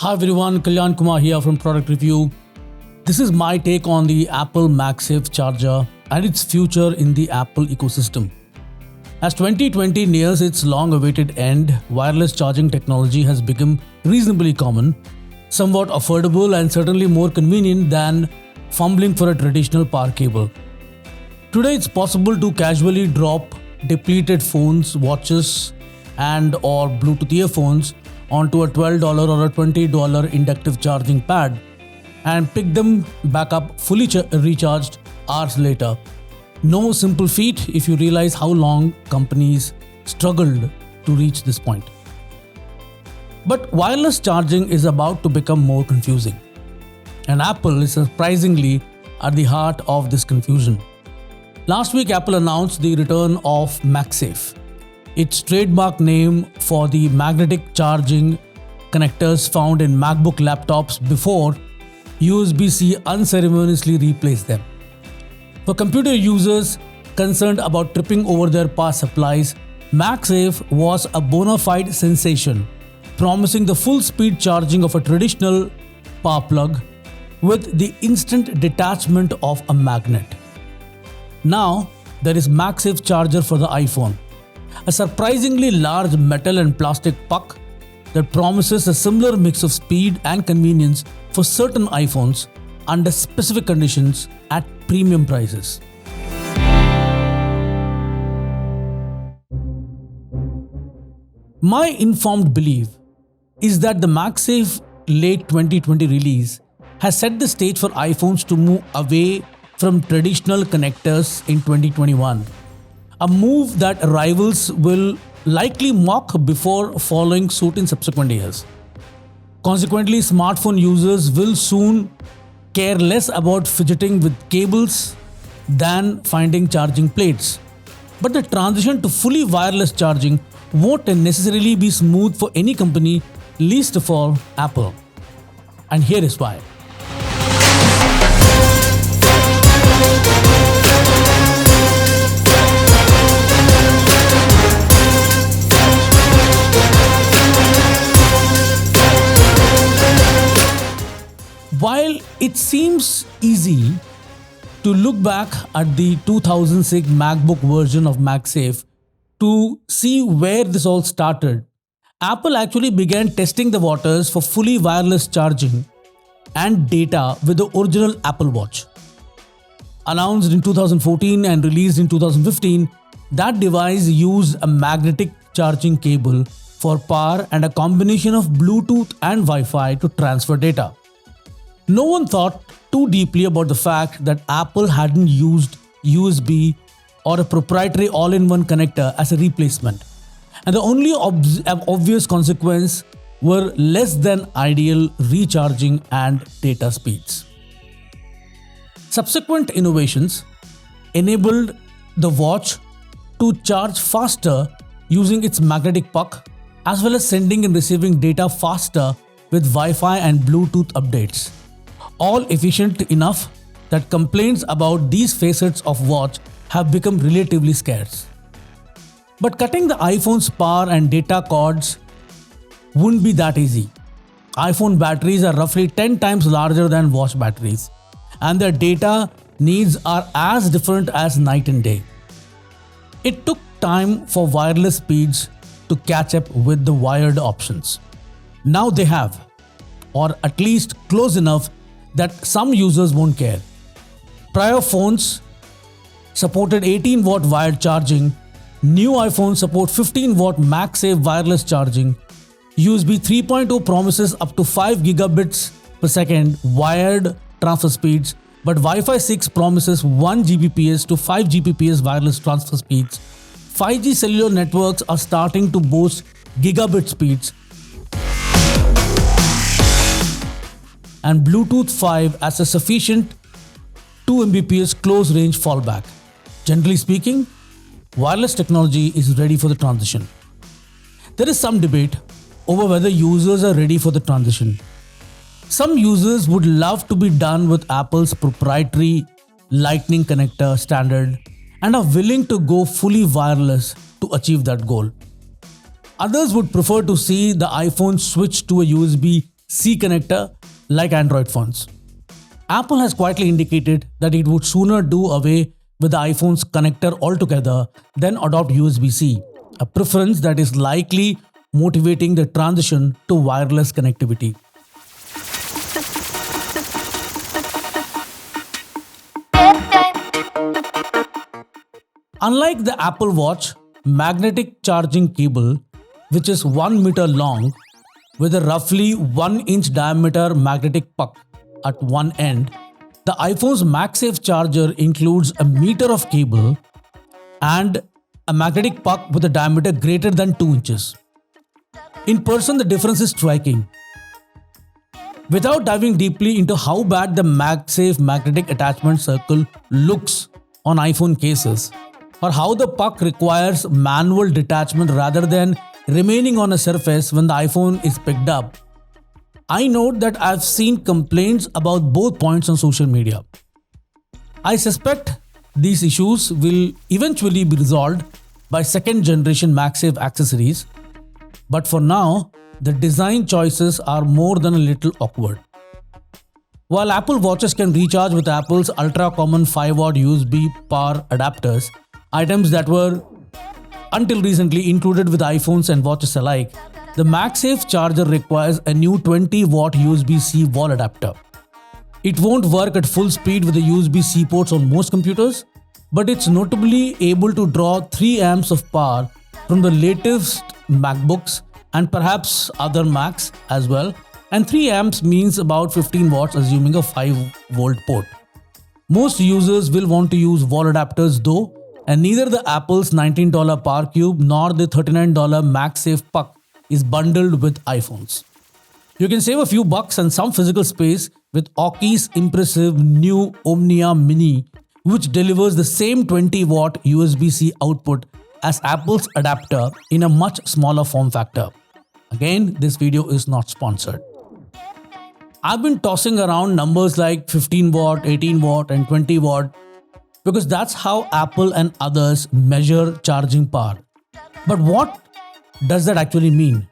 Hi everyone, Kalyan Kumar here from Product Review. This is my take on the Apple MagSafe charger and its future in the Apple ecosystem. As 2020 nears its long-awaited end, wireless charging technology has become reasonably common, somewhat affordable and certainly more convenient than fumbling for a traditional power cable. Today it's possible to casually drop depleted phones, watches and or Bluetooth earphones onto a $12 or a $20 inductive charging pad and pick them back up fully recharged hours later. No simple feat if you realize how long companies struggled to reach this point. But wireless charging is about to become more confusing. And Apple is surprisingly at the heart of this confusion. Last week, Apple announced the return of MagSafe, its trademark name for the magnetic charging connectors found in MacBook laptops before USB-C unceremoniously replaced them. For computer users concerned about tripping over their power supplies, MagSafe was a bona fide sensation, promising the full speed charging of a traditional power plug with the instant detachment of a magnet. Now, there is MagSafe charger for the iPhone, a surprisingly large metal and plastic puck that promises a similar mix of speed and convenience for certain iPhones under specific conditions at premium prices. My informed belief is that the MagSafe late 2020 release has set the stage for iPhones to move away from traditional connectors in 2021. A move that rivals will likely mock before following suit in subsequent years. Consequently, smartphone users will soon care less about fidgeting with cables than finding charging plates. But the transition to fully wireless charging won't necessarily be smooth for any company, least of all Apple. And here is why. While it seems easy to look back at the 2006 MacBook version of MagSafe to see where this all started, Apple actually began testing the waters for fully wireless charging and data with the original Apple Watch. Announced in 2014 and released in 2015, that device used a magnetic charging cable for power and a combination of Bluetooth and Wi-Fi to transfer data. No one thought too deeply about the fact that Apple hadn't used USB or a proprietary all-in-one connector as a replacement. And the only obvious consequence were less than ideal recharging and data speeds. Subsequent innovations enabled the watch to charge faster using its magnetic puck, as well as sending and receiving data faster with Wi-Fi and Bluetooth updates. All efficient enough that complaints about these facets of watch have become relatively scarce. But cutting the iPhone's power and data cords wouldn't be that easy. iPhone batteries are roughly 10 times larger than watch batteries, and their data needs are as different as night and day. It took time for wireless speeds to catch up with the wired options. Now they have, or at least close enough that some users won't care. Prior phones supported 18-watt wired charging. New iPhones support 15-watt MagSafe wireless charging. USB 3.0 promises up to 5 gigabits per second wired transfer speeds, but Wi-Fi 6 promises 1 Gbps to 5 Gbps wireless transfer speeds. 5G cellular networks are starting to boast gigabit speeds, and Bluetooth 5 as a sufficient 2 Mbps close range fallback. Generally speaking, wireless technology is ready for the transition. There is some debate over whether users are ready for the transition. Some users would love to be done with Apple's proprietary Lightning connector standard and are willing to go fully wireless to achieve that goal. Others would prefer to see the iPhone switch to a USB C connector like Android phones. Apple has quietly indicated that it would sooner do away with the iPhone's connector altogether than adopt USB C, a preference that is likely motivating the transition to wireless connectivity. Unlike the Apple Watch magnetic charging cable, which is 1 meter long with a roughly 1 inch diameter magnetic puck at one end, the iPhone's MagSafe charger includes a meter of cable and a magnetic puck with a diameter greater than 2 inches. In person, the difference is striking. Without diving deeply into how bad the MagSafe magnetic attachment circle looks on iPhone cases, or how the puck requires manual detachment rather than remaining on a surface when the iPhone is picked up, I note that I've seen complaints about both points on social media. I suspect these issues will eventually be resolved by second generation MagSafe accessories, but for now, the design choices are more than a little awkward. While Apple Watches can recharge with Apple's ultra common 5-watt USB power adapters, items that were until recently included with iPhones and watches alike, the MagSafe charger requires a new 20-watt USB-C wall adapter. It won't work at full speed with the USB-C ports on most computers, but it's notably able to draw 3 amps of power from the latest MacBooks and perhaps other Macs as well, and 3 amps means about 15 watts assuming a 5-volt port. Most users will want to use wall adapters though, and neither the Apple's $19 Power Cube nor the $39 MagSafe puck is bundled with iPhones. You can save a few bucks and some physical space with Aukey's impressive new Omnia Mini, which delivers the same 20-watt USB-C output as Apple's adapter in a much smaller form factor. Again, this video is not sponsored. I've been tossing around numbers like 15 watt, 18 watt and 20 watt because that's how Apple and others measure charging power. But what does that actually mean?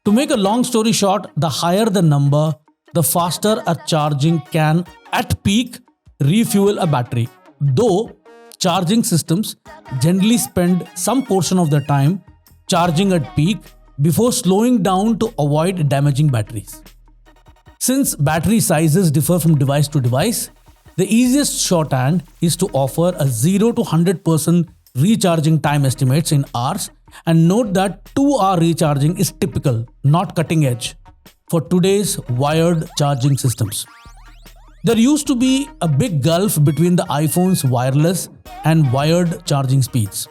To make a long story short, the higher the number, the faster a charging can at peak refuel a battery. Though charging systems generally spend some portion of the time charging at peak before slowing down to avoid damaging batteries. Since battery sizes differ from device to device, the easiest shorthand is to offer a 0 to 100% recharging time estimates in hours, and note that 2-hour recharging is typical, not cutting edge, for today's wired charging systems. There used to be a big gulf between the iPhone's wireless and wired charging speeds.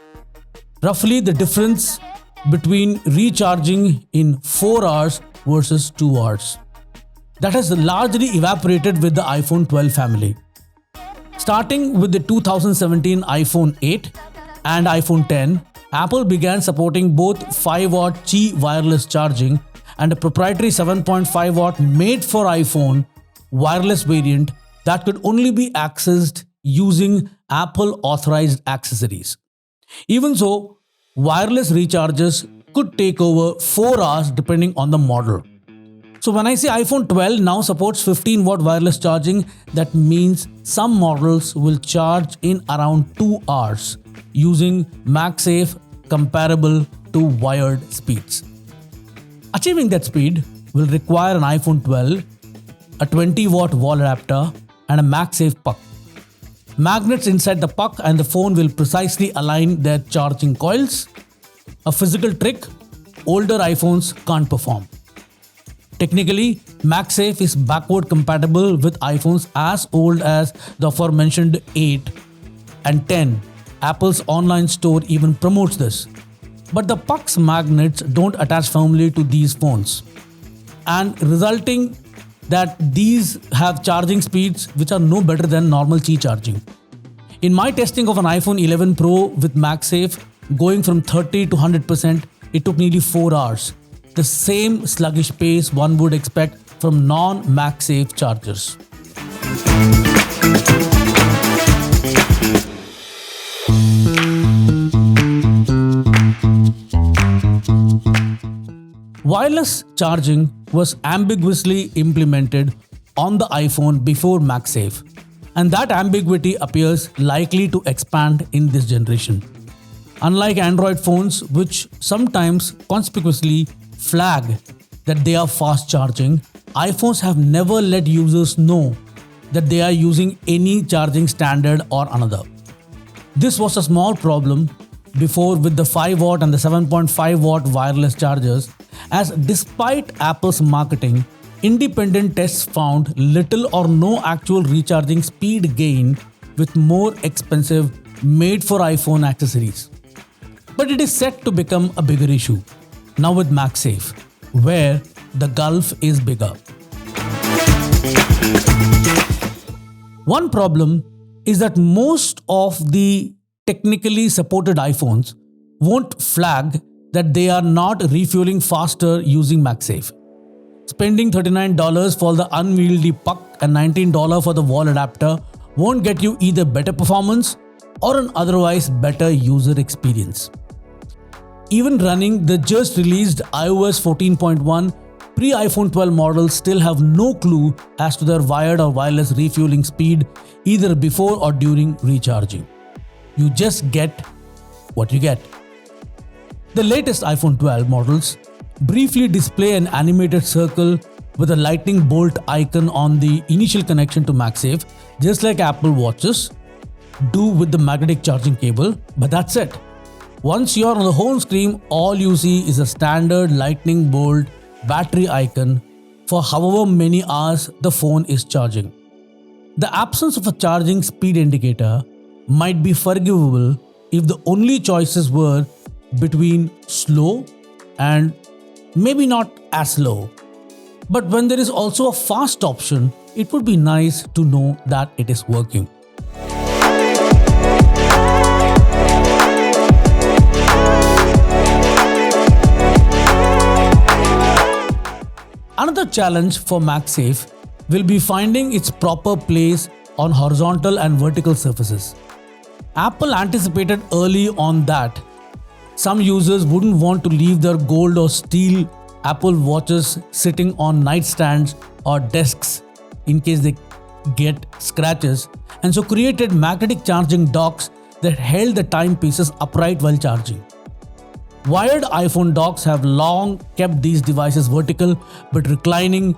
Roughly the difference between recharging in 4 hours versus 2 hours. That has largely evaporated with the iPhone 12 family. Starting with the 2017 iPhone 8 and iPhone 10, Apple began supporting both 5-watt Qi wireless charging and a proprietary 7.5 watt made for iPhone wireless variant that could only be accessed using Apple authorized accessories. Even so, wireless recharges could take over 4 hours depending on the model. So when I say iPhone 12 now supports 15 watt wireless charging, that means some models will charge in around 2 hours using MagSafe comparable to wired speeds. Achieving that speed will require an iPhone 12, a 20 watt wall adapter and a MagSafe puck. Magnets inside the puck and the phone will precisely align their charging coils, a physical trick older iPhones can't perform. Technically, MagSafe is backward compatible with iPhones as old as the aforementioned 8 and 10. Apple's online store even promotes this. But the puck's magnets don't attach firmly to these phones, and resulting that these have charging speeds which are no better than normal Qi charging. In my testing of an iPhone 11 Pro with MagSafe, going from 30 to 100%, it took nearly 4 hours. The same sluggish pace one would expect from non-MagSafe chargers. Wireless charging was ambiguously implemented on the iPhone before MagSafe, and that ambiguity appears likely to expand in this generation. Unlike Android phones, which sometimes conspicuously flag that they are fast charging, iPhones have never let users know that they are using any charging standard or another. This was a small problem before with the 5 watt and the 7.5 watt wireless chargers, as despite Apple's marketing, independent tests found little or no actual recharging speed gain with more expensive made for iPhone accessories. But it is set to become a bigger issue now with MagSafe, where the gulf is bigger. One problem is that most of the technically supported iPhones won't flag that they are not refueling faster using MagSafe. Spending $39 for the unwieldy puck and $19 for the wall adapter won't get you either better performance or an otherwise better user experience. Even running the just released iOS 14.1 pre-iPhone 12 models still have no clue as to their wired or wireless refueling speed either before or during recharging. You just get what you get. The latest iPhone 12 models briefly display an animated circle with a lightning bolt icon on the initial connection to MagSafe, just like Apple Watches do with the magnetic charging cable, but that's it. Once you're on the home screen, all you see is a standard lightning bolt battery icon for however many hours the phone is charging. The absence of a charging speed indicator might be forgivable if the only choices were between slow and maybe not as slow. But when there is also a fast option, it would be nice to know that it is working. Another challenge for MagSafe will be finding its proper place on horizontal and vertical surfaces. Apple anticipated early on that some users wouldn't want to leave their gold or steel Apple Watches sitting on nightstands or desks in case they get scratches, and so created magnetic charging docks that held the timepieces upright while charging. Wired iPhone docks have long kept these devices vertical but reclining,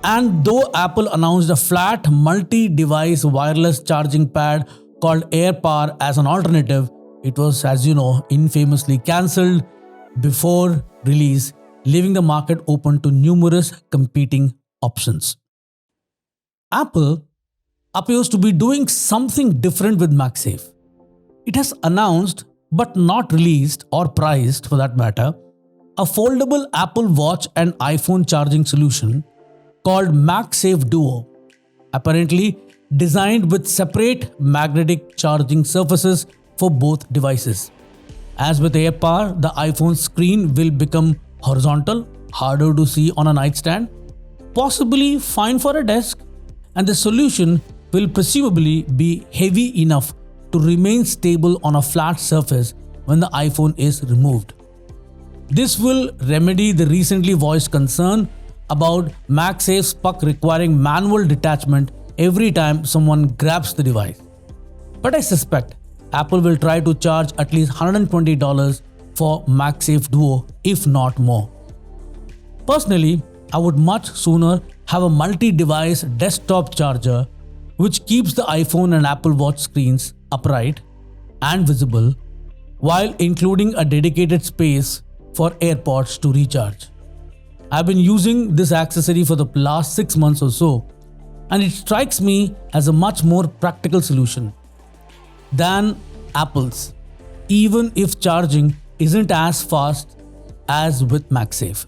and though Apple announced a flat multi-device wireless charging pad called AirPower as an alternative, it was, as you know, infamously cancelled before release, leaving the market open to numerous competing options. Apple appears to be doing something different with MagSafe. It has announced, but not released or priced for that matter, a foldable Apple Watch and iPhone charging solution called MagSafe Duo, apparently designed with separate magnetic charging surfaces for both devices. As with AirPower, the iPhone screen will become horizontal, harder to see on a nightstand, possibly fine for a desk, and the solution will presumably be heavy enough to remain stable on a flat surface when the iPhone is removed. This will remedy the recently voiced concern about MagSafe's puck requiring manual detachment every time someone grabs the device. But I suspect Apple will try to charge at least $120 for MagSafe Duo, if not more. Personally, I would much sooner have a multi-device desktop charger which keeps the iPhone and Apple Watch screens upright and visible while including a dedicated space for AirPods to recharge. I've been using this accessory for the last 6 months or so, and it strikes me as a much more practical solution than Apple's, even if charging isn't as fast as with MagSafe.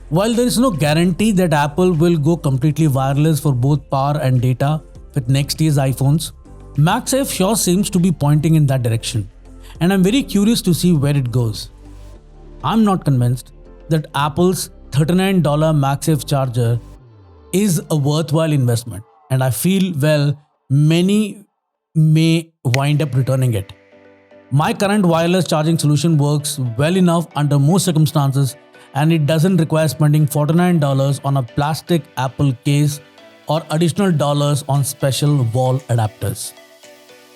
While there is no guarantee that Apple will go completely wireless for both power and data with next year's iPhones, MagSafe sure seems to be pointing in that direction, and I'm very curious to see where it goes. I'm not convinced that Apple's $39 MagSafe charger is a worthwhile investment, and I feel many may wind up returning it. My current wireless charging solution works well enough under most circumstances, and it doesn't require spending $49 on a plastic Apple case or additional dollars on special wall adapters.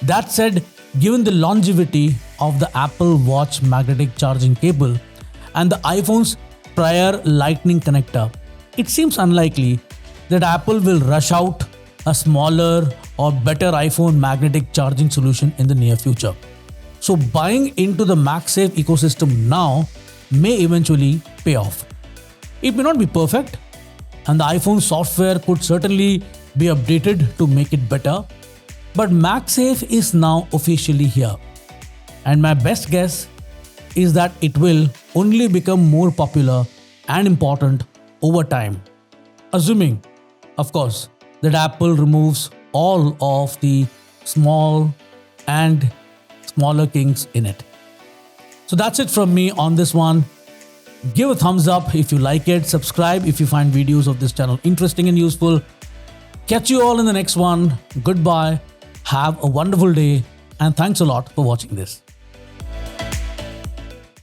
That said, given the longevity of the Apple Watch magnetic charging cable and the iPhone's prior Lightning connector, it seems unlikely that Apple will rush out a smaller or better iPhone magnetic charging solution in the near future. So buying into the MagSafe ecosystem now may eventually pay off. It may not be perfect, and the iPhone software could certainly be updated to make it better, but MagSafe is now officially here. And my best guess is that it will only become more popular and important over time, assuming, of course, that Apple removes all of the small and smaller kinks in it. So that's it from me on this one. Give a thumbs up if you like it, subscribe if you find videos of this channel interesting and useful. Catch you all in the next one. Goodbye, have a wonderful day, and thanks a lot for watching this.